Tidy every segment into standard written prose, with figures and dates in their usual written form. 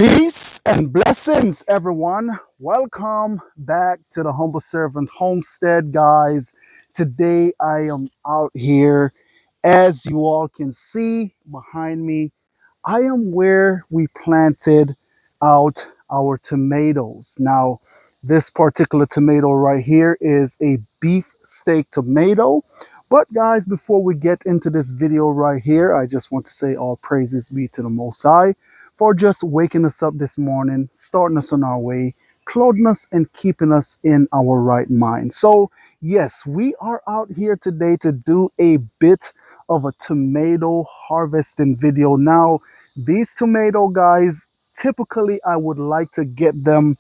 Peace and blessings, everyone. Welcome back to the Humble Servant Homestead, guys. Today I am out here. As you all can see behind me, I am where we planted out our tomatoes. Now, this particular tomato right here is a beef steak tomato. But guys, before we get into this video right here, I just want to say all praises be to the Most High for just waking us up this morning, starting us on our way, clothing us and keeping us in our right mind. So yes, we are out here today to do a bit of a tomato harvesting video. Now, these tomato guys, typically I would like to get them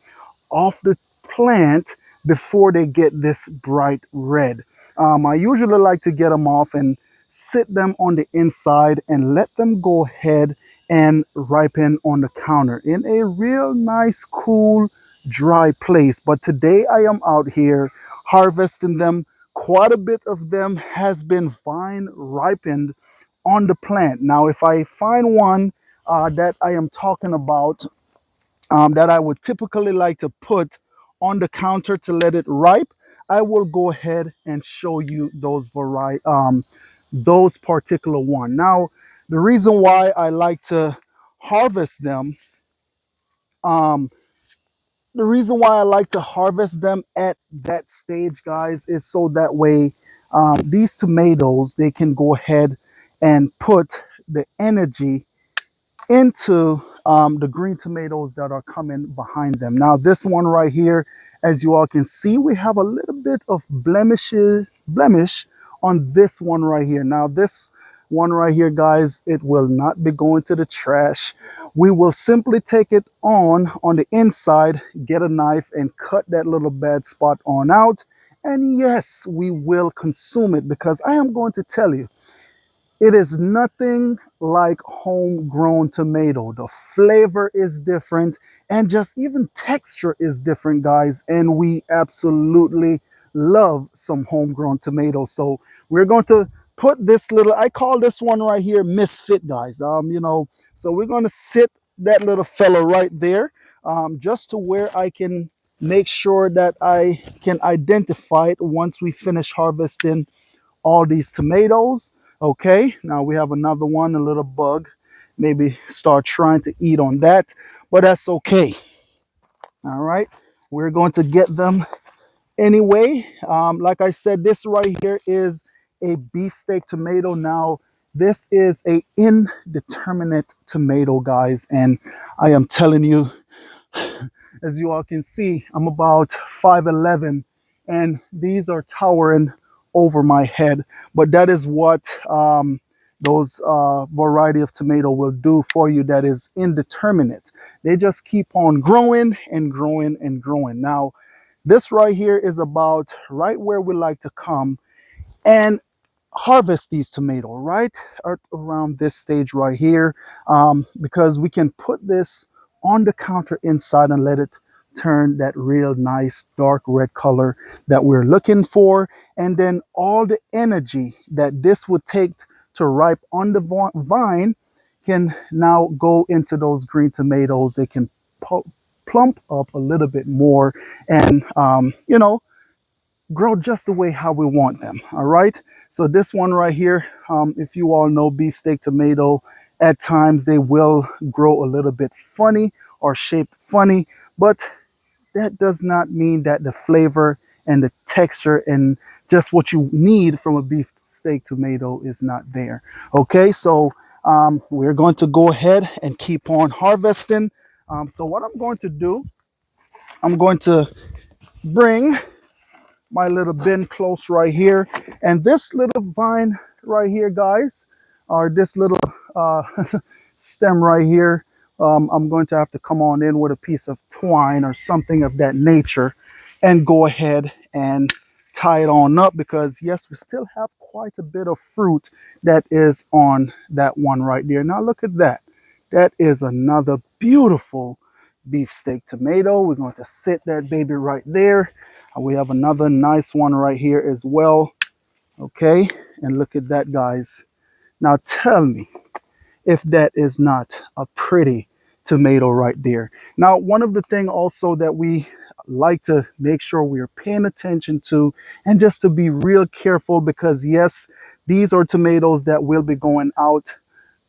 off the plant before they get this bright red. I usually like to get them off and sit them on the inside and let them go ahead and ripen on the counter in a real nice, cool, dry place. But today I am out here harvesting them. Quite a bit of them has been vine ripened on the plant. Now, if I find one that I am talking about, that I would typically like to put on the counter to let it ripe, I will go ahead and show you those particular one. Now, the reason why I like to harvest them, um, the reason why I like to harvest them at that stage, guys, is so that way these tomatoes, they can go ahead and put the energy into the green tomatoes that are coming behind them. Now, this one right here, as you all can see, we have a little bit of blemish on this one right here. Now, this one right here, guys, it will not be going to the trash. We will simply take it on the inside, get a knife and cut that little bad spot on out. And yes, we will consume it, because I am going to tell you, it is nothing like homegrown tomato. The flavor is different, and just even texture is different, guys. And we absolutely love some homegrown tomatoes. So we're going to put this little, I call this one right here Misfit, guys. So we're going to sit that little fella right there, just to where I can make sure that I can identify it once we finish harvesting all these tomatoes. Okay, now we have another one, a little bug. Maybe start trying to eat on that, but that's okay. All right, we're going to get them anyway. Like I said, this right here is a beefsteak tomato. Now, this is a indeterminate tomato, guys, and I am telling you, as you all can see, I'm about 5'11", and these are towering over my head. But that is what those variety of tomato will do for you that is indeterminate. They just keep on growing and growing and growing. Now, this right here is about right where we like to come and harvest these tomatoes, right around this stage right here, because we can put this on the counter inside and let it turn that real nice dark red color that we're looking for. And then all the energy that this would take to ripe on the vine can now go into those green tomatoes. They can plump up a little bit more and grow just the way how we want them. All right, so this one right here, if you all know beefsteak tomato, at times they will grow a little bit funny or shaped funny, but that does not mean that the flavor and the texture and just what you need from a beefsteak tomato is not there. Okay, so we're going to go ahead and keep on harvesting. So what I'm going to do, I'm going to bring my little bin close right here, and this little vine right here, guys, or this little stem right here, I'm going to have to come on in with a piece of twine or something of that nature and go ahead and tie it on up, because yes, we still have quite a bit of fruit that is on that one right there. Now look at that. That is another beautiful beefsteak tomato. We're going to sit that baby right there. We have another nice one right here as well. Okay, and look at that, guys. Now tell me if that is not a pretty tomato right there. Now, one of the things also that we like to make sure we are paying attention to, and just to be real careful, because yes, these are tomatoes that will be going out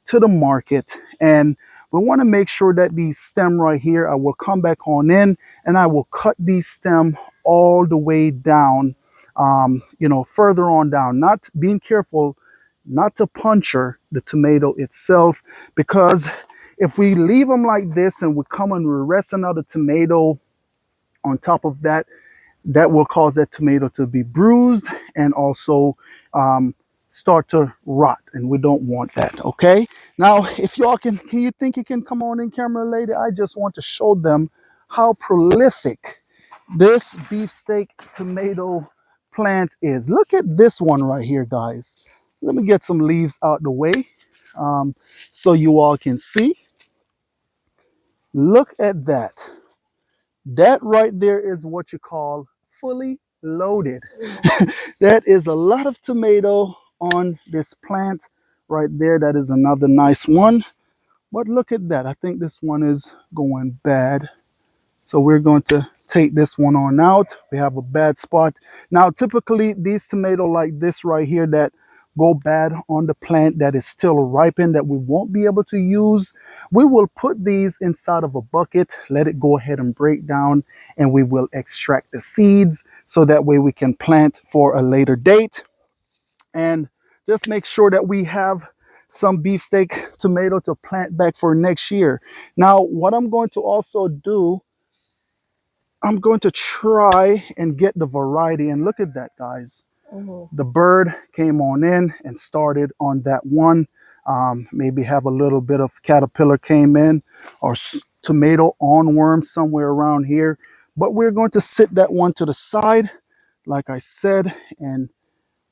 to the market, and we want to make sure that these stem right here, I will come back on in and I will cut these stem all the way down, further on down, not being careful not to puncture the tomato itself, because if we leave them like this and we come and we rest another tomato on top of that, that will cause that tomato to be bruised and also start to rot, and we don't want that. Okay, now if y'all can you think you can come on in, camera lady? I just want to show them how prolific this beefsteak tomato plant is. Look at this one right here, guys. Let me get some leaves out the way so you all can see. Look at that. That right there is what you call fully loaded. That is a lot of tomato on this plant right there. That is another nice one. But look at that. I think this one is going bad. So we're going to take this one on out. We have a bad spot. Now, typically these tomatoes like this right here that go bad on the plant, that is still ripened, that we won't be able to use, we will put these inside of a bucket, let it go ahead and break down, and we will extract the seeds so that way we can plant for a later date. And just make sure that we have some beefsteak tomato to plant back for next year. Now, what I'm going to also do, I'm going to try and get the variety. And look at that, guys. The bird came on in and started on that one. Maybe have a little bit of caterpillar came in, or tomato onworm somewhere around here. But we're going to sit that one to the side, like I said, and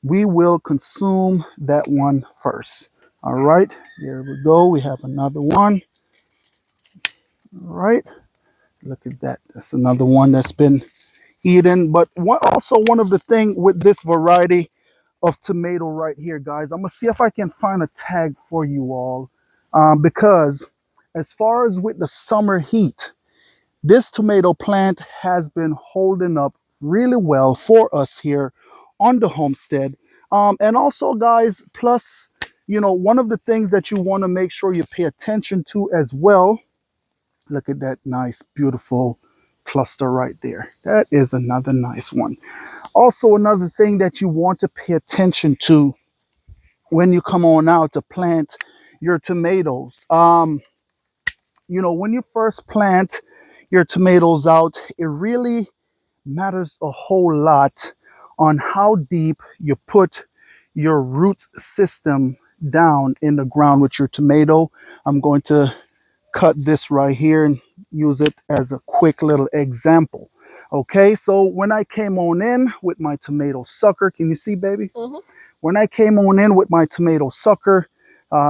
we will consume that one first. All right, here we go. We have another one. All right, look at that. That's another one that's been eaten. But also one of the thing with this variety of tomato right here, guys, I'm gonna see if I can find a tag for you all, because as far as with the summer heat, this tomato plant has been holding up really well for us here on the homestead. And also, guys, plus, one of the things that you want to make sure you pay attention to as well, look at that nice, beautiful cluster right there. That is another nice one. Also, another thing that you want to pay attention to when you come on out to plant your tomatoes. When you first plant your tomatoes out, it really matters a whole lot on how deep you put your root system down in the ground with your tomato. I'm going to cut this right here and use it as a quick little example. Okay, so when I came on in with my tomato sucker, can you see, baby? When I came on in with my tomato sucker,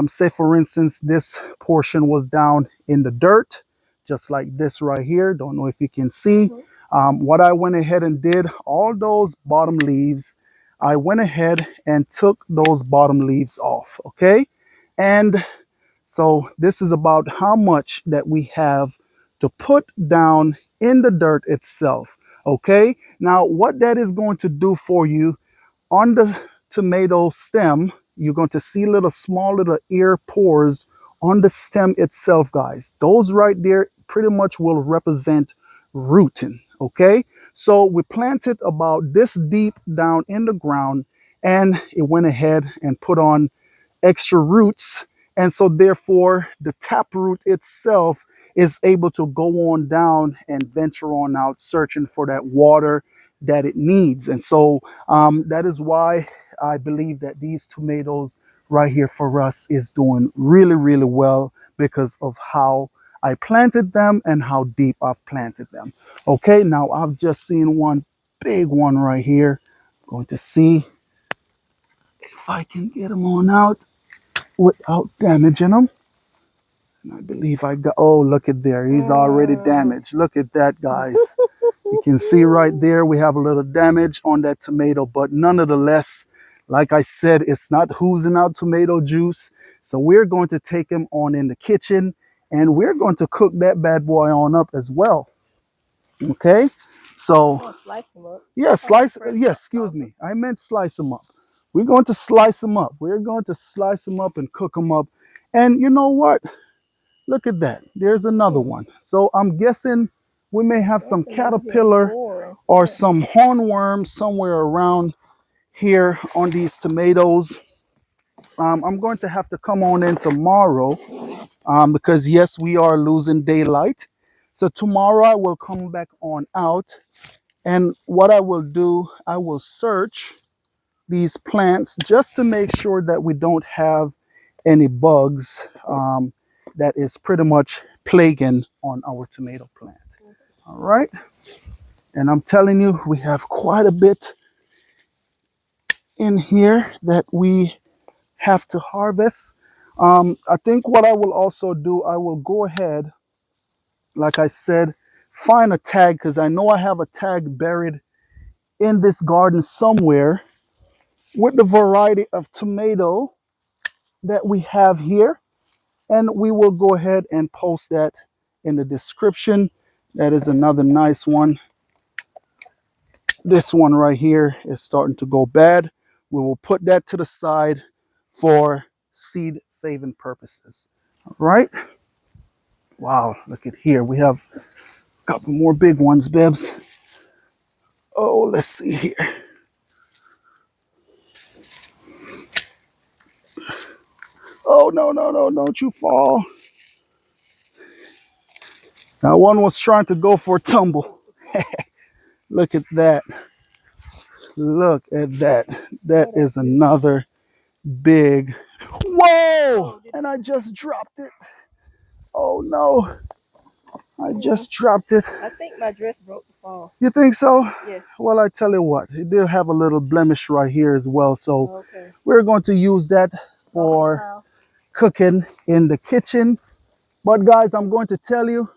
say for instance, this portion was down in the dirt, just like this right here. Don't know if you can see. What I went ahead and did, all those bottom leaves, I went ahead and took those bottom leaves off, okay? And so this is about how much that we have to put down in the dirt itself, okay? Now, what that is going to do for you on the tomato stem, you're going to see small little ear pores on the stem itself, guys. Those right there pretty much will represent rooting, okay? So we planted about this deep down in the ground, and it went ahead and put on extra roots. And so therefore the taproot itself is able to go on down and venture on out searching for that water that it needs. And so that is why I believe that these tomatoes right here for us is doing really, really well, because of how I planted them and how deep I've planted them. Okay, now I've just seen one big one right here. I'm going to see if I can get them on out without damaging them. And I believe I got, oh, look at there. He's already damaged. Look at that, guys. You can see right there, we have a little damage on that tomato, but nonetheless, like I said, it's not oozing out tomato juice. So we're going to take him on in the kitchen and we're going to cook that bad boy on up as well. Okay, so Slice them up. yeah, slice. Yes, excuse me, I meant slice them up. We're going to slice them up. We're going to slice them up and cook them up. And you know what? Look at that. There's another one. So I'm guessing we may have some caterpillar or some hornworm somewhere around here on these tomatoes. I'm going to have to come on in tomorrow because yes, we are losing daylight. So tomorrow I will come back on out, and what I will do, I will search these plants just to make sure that we don't have any bugs that is pretty much plaguing on our tomato plant. All right. And I'm telling you, we have quite a bit in here that we have to harvest. I think what I will also do, I will go ahead, like I said, find a tag, because I know I have a tag buried in this garden somewhere with the variety of tomato that we have here. And we will go ahead and post that in the description. That is another nice one. This one right here is starting to go bad. We will put that to the side for seed saving purposes. All right. Wow, look at here. We have a couple more big ones, Bebs. Oh, let's see here. Oh, no, don't you fall. That one was trying to go for a tumble. Look at that. Look at that. That is another big. Whoa! And I just dropped it. Oh no. I just dropped it. I think my dress broke the fall. You think so? Yes. Well, I tell you what, it did have a little blemish right here as well. So we're going to use that for cooking in the kitchen. But guys, I'm going to tell you,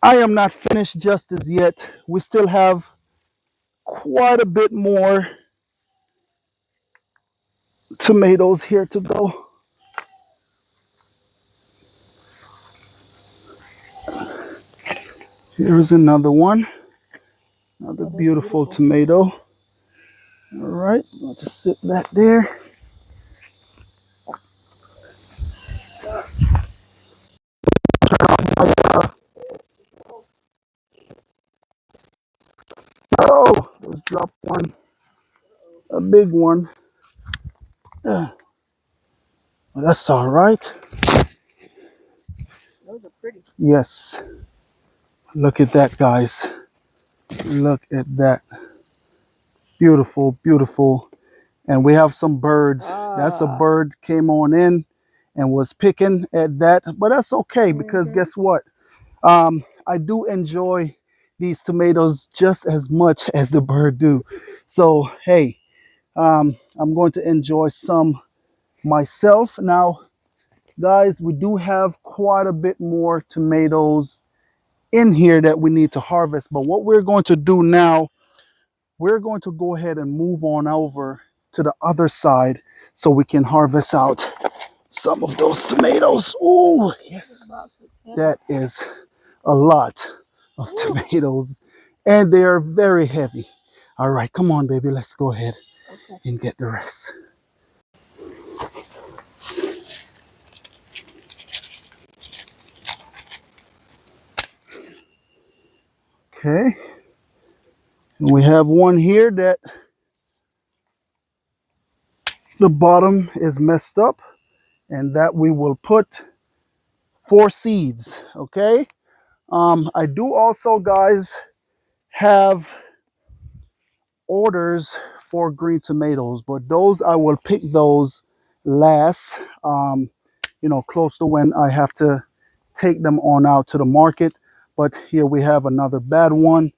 I am not finished just as yet. We still have quite a bit more tomatoes here to go. Here's another one. Another beautiful tomato. All right, I'll just sit that there. Oh, let's drop one. A big one. Well, that's all right. Those are pretty. Yes. Look at that, guys. Look at that. Beautiful, beautiful. And we have some birds. That's a bird came on in and was picking at that. But that's okay, because guess what? I do enjoy these tomatoes just as much as the bird do. So, hey, I'm going to enjoy some myself. Now, guys, we do have quite a bit more tomatoes in here that we need to harvest. But what we're going to do now, we're going to go ahead and move on over to the other side so we can harvest out some of those tomatoes. Oh, yes, that is a lot of tomatoes, and they are very heavy. All right, come on, baby, let's go ahead and get the rest. Okay, and we have one here that the bottom is messed up, and that we will put 4 seeds. Okay, I do also, guys, have orders for green tomatoes, but those I will pick those last, you know, close to when I have to take them on out to the market. But here we have another bad one.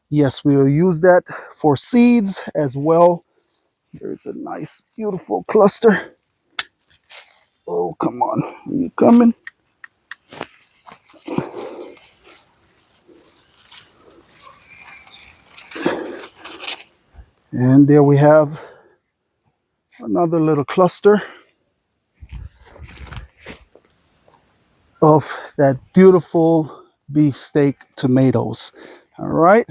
Yes, we will use that for seeds as well. There's a nice, beautiful cluster. Oh, come on. Are you coming? And there we have another little cluster. of that beautiful beefsteak tomatoes. All right.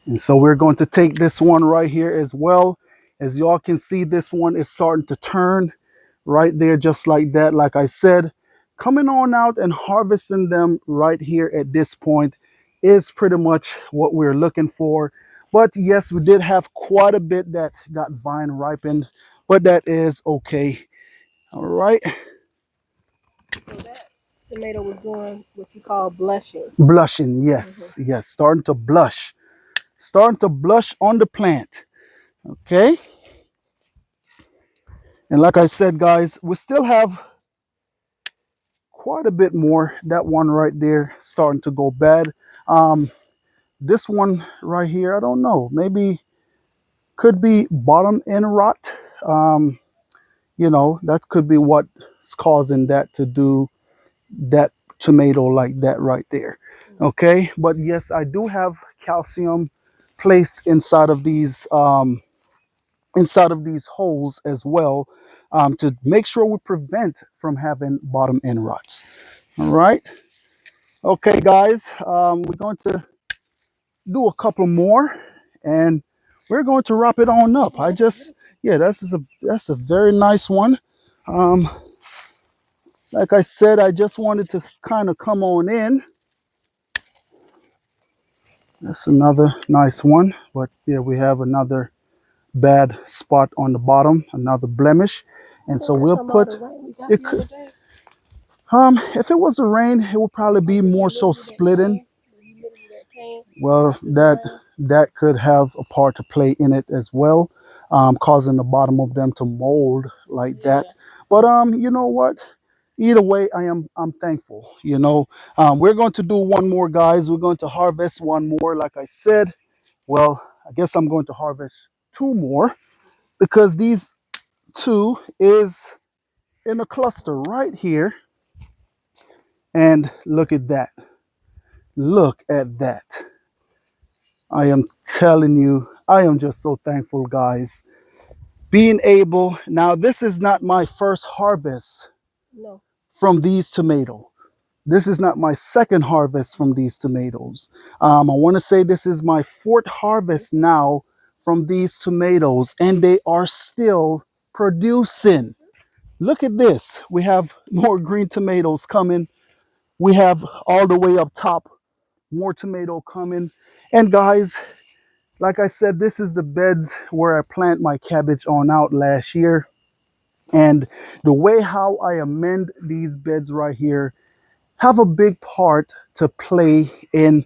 And so we're going to take this one right here as well. As y'all can see, this one is starting to turn right there, just like that. Like I said, coming on out and harvesting them right here at this point is pretty much what we're looking for. But yes, we did have quite a bit that got vine ripened, but that is okay. All right. So that tomato was doing what you call blushing. Blushing, yes, yes, starting to blush on the plant. Okay. And like I said, guys, we still have quite a bit more. That one right there starting to go bad. This one right here, I don't know, maybe could be bottom end rot. You know, that could be what's causing that to do that tomato like that right there. Okay, but yes, I do have calcium placed inside of these holes as well, to make sure we prevent from having bottom end rots. All right. Okay, guys, we're going to do a couple more, and we're going to wrap it on up. Yeah, that's a very nice one. Um, like I said, I just wanted to kind of come on in. That's another nice one, but yeah, we have another bad spot on the bottom, another blemish, and so we'll put it. If it was a rain, it would probably be more so splitting. Well, that could have a part to play in it as well, causing the bottom of them to mold like that. But you know what? Either way, I'm thankful. You know, we're going to do one more, guys. We're going to harvest one more, like I said. Well, I guess I'm going to harvest two more because these two is in a cluster right here. And look at that. Look at that. I am telling you, I am just so thankful, guys. Being able, now this is not my first harvest from these tomatoes. This is not my second harvest from these tomatoes. I want to say this is my fourth harvest now from these tomatoes, and they are still producing. Look at this. We have more green tomatoes coming. We have all the way up top, more tomato coming. And guys, like I said, this is the beds where I plant my cabbage on out last year. And the way how I amend these beds right here have a big part to play in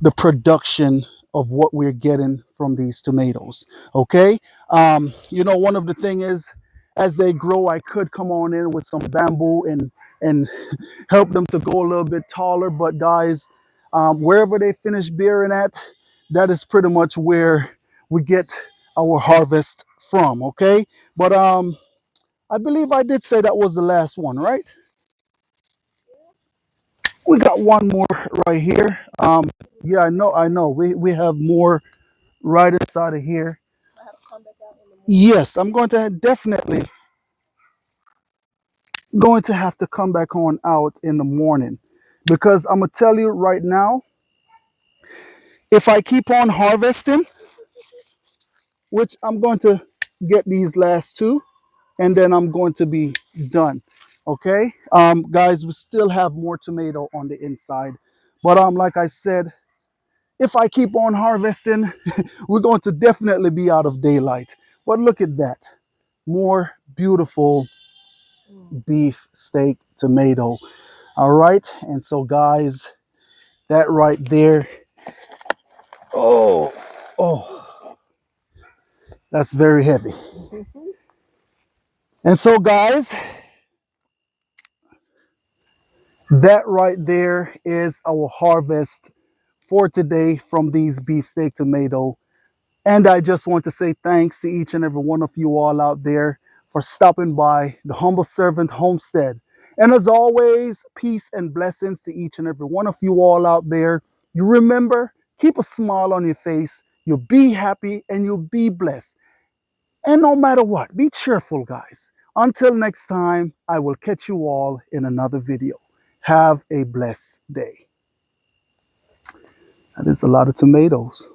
the production of what we're getting from these tomatoes. Okay. You know, one of the thing is, as they grow, I could come on in with some bamboo and help them to go a little bit taller. But guys, wherever they finish bearing at, that is pretty much where we get our harvest from. Okay. But I believe I did say that was the last one, right? We got one more right here. Yeah, I know. We have more right inside of here. Yes, I'm going to definitely going to have to come back on out in the morning, because I'm gonna tell you right now, if I keep on harvesting, which I'm going to get these last two, and then I'm going to be done. Okay, guys, we still have more tomato on the inside, but like I said, if I keep on harvesting, we're going to definitely be out of daylight. But look at that, more beautiful beef steak tomato. All right, and so guys, that right there, oh, oh, that's very heavy. And so guys, that right there is our harvest for today from these beefsteak tomato. And I just want to say thanks to each and every one of you all out there for stopping by the Humble Servant Homestead. And as always, peace and blessings to each and every one of you all out there. You remember, keep a smile on your face. You'll be happy and you'll be blessed. And no matter what, be cheerful, guys. Until next time, I will catch you all in another video. Have a blessed day. That is a lot of tomatoes.